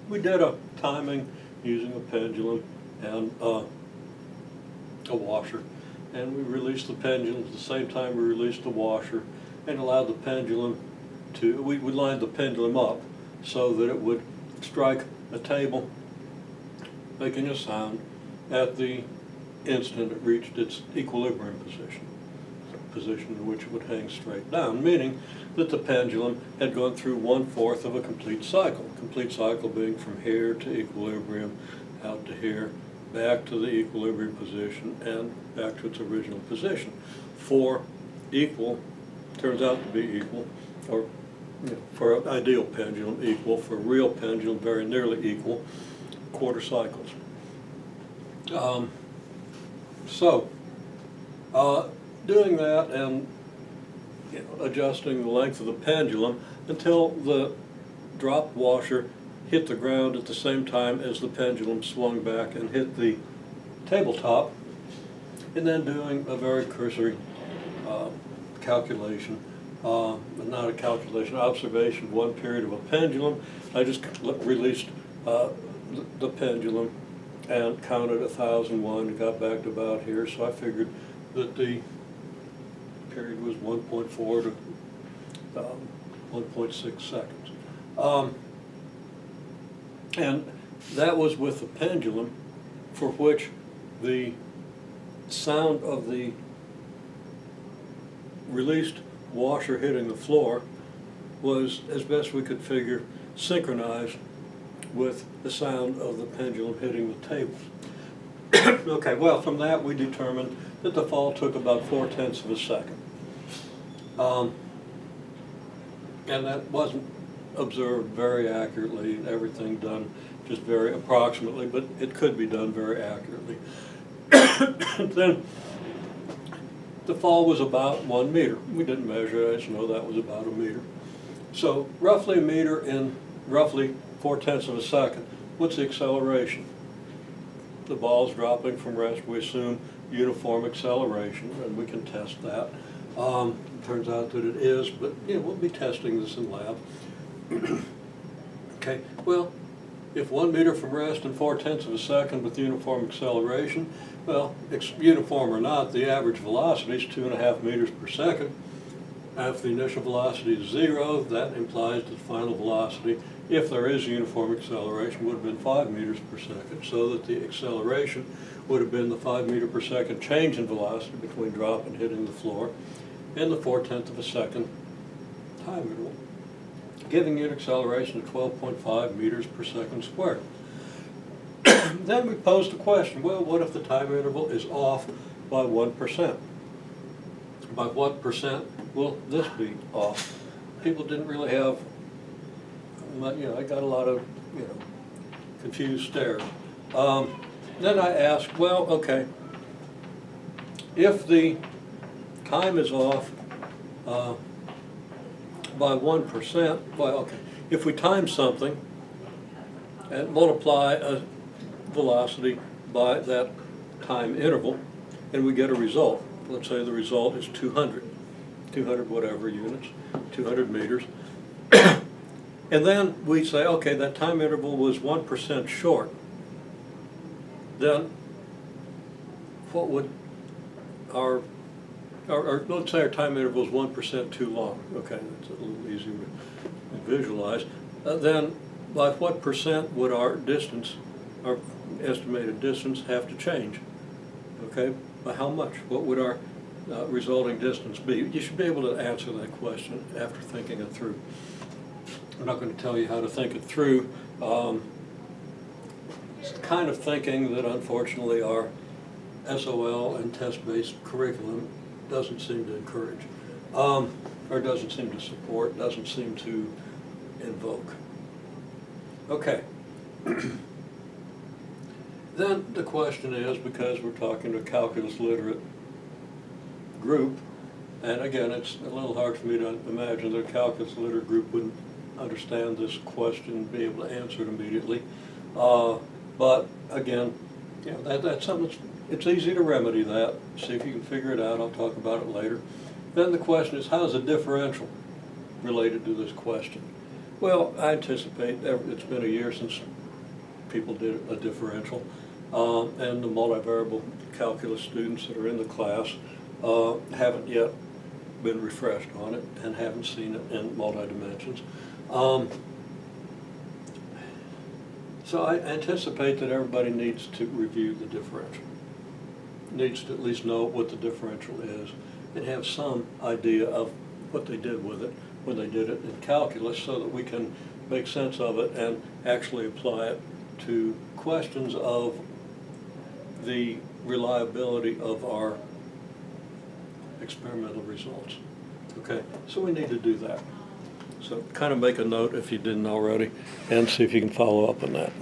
we did a timing using a pendulum and a washer, and we released the pendulum at the same time we released the washer, and allowed the pendulum to, we lined the pendulum up so that it would strike a table, making a sound at the instant it reached its equilibrium position in which it would hang straight down, meaning that the pendulum had gone through 1/4 of a complete cycle being from here to equilibrium, out to here, back to the equilibrium position, and back to its original position. For equal, turns out to be equal, or for an ideal pendulum equal, for a real pendulum very nearly equal, quarter cycles. Doing that and adjusting the length of the pendulum until the dropped washer hit the ground at the same time as the pendulum swung back and hit the tabletop, and then doing a very cursory calculation, not a calculation, observation, one period of a pendulum. I just released the pendulum and counted 1,001 and got back to about here, so I figured that the period was 1.4 to 1.6 seconds. And that was with the pendulum, for which the sound of the released washer hitting the floor was, as best we could figure, synchronized with the sound of the pendulum hitting the table. Okay, well, from that we determined that the fall took about 4/10 of a second. And that wasn't observed very accurately, everything done just very approximately, but it could be done very accurately. Then the fall was about 1 meter. We didn't measure it, I just know that was about a meter. So roughly a meter in roughly 4/10 of a second. What's the acceleration? The ball's dropping from rest, we assume uniform acceleration, and we can test that. Turns out that it is, but we'll be testing this in lab. Okay, well, if 1 meter from rest in 4/10 of a second with uniform acceleration, well, uniform or not, the average velocity is 2.5 meters per second. If the initial velocity is 0, that implies that the final velocity, if there is uniform acceleration, would have been 5 meters per second, so that the acceleration would have been the 5 meter per second change in velocity between drop and hitting the floor, and the 4/10 of a second time interval, giving you an acceleration of 12.5 meters per second squared. Then we posed the question, well, what if the time interval is off by 1%? By what percent will this be off? People didn't really have, I got a lot of, confused stares. Then I asked, well, okay, if the time is off by 1%, well, okay, if we time something and multiply a velocity by that time interval, and we get a result. Let's say the result is 200 whatever units, 200 meters. And then we say, okay, that time interval was 1% short. Then what would or let's say our time interval is 1% too long. Okay, that's a little easier to visualize. Then by what percent would our distance, our estimated distance, have to change? Okay, by how much? What would our resulting distance be? You should be able to answer that question after thinking it through. I'm not going to tell you how to think it through. It's the kind of thinking that unfortunately our SOL and test-based curriculum doesn't seem to encourage, or doesn't seem to support, doesn't seem to invoke. Okay. Then the question is, because we're talking to a calculus literate group, and again, it's a little hard for me to imagine that a calculus literate group wouldn't understand this question, be able to answer it immediately. But again, that's something it's easy to remedy that. See if you can figure it out. I'll talk about it later. Then the question is, how is a differential related to this question? Well, I anticipate, it's been a year since people did a differential, and the multivariable calculus students that are in the class haven't yet been refreshed on it and haven't seen it in multi-dimensions. So I anticipate that everybody needs to review the differential, needs to at least know what the differential is and have some idea of what they did with it when they did it in calculus, so that we can make sense of it and actually apply it to questions of the reliability of our experimental results. Okay, so we need to do that. So kind of make a note if you didn't already, and see if you can follow up on that.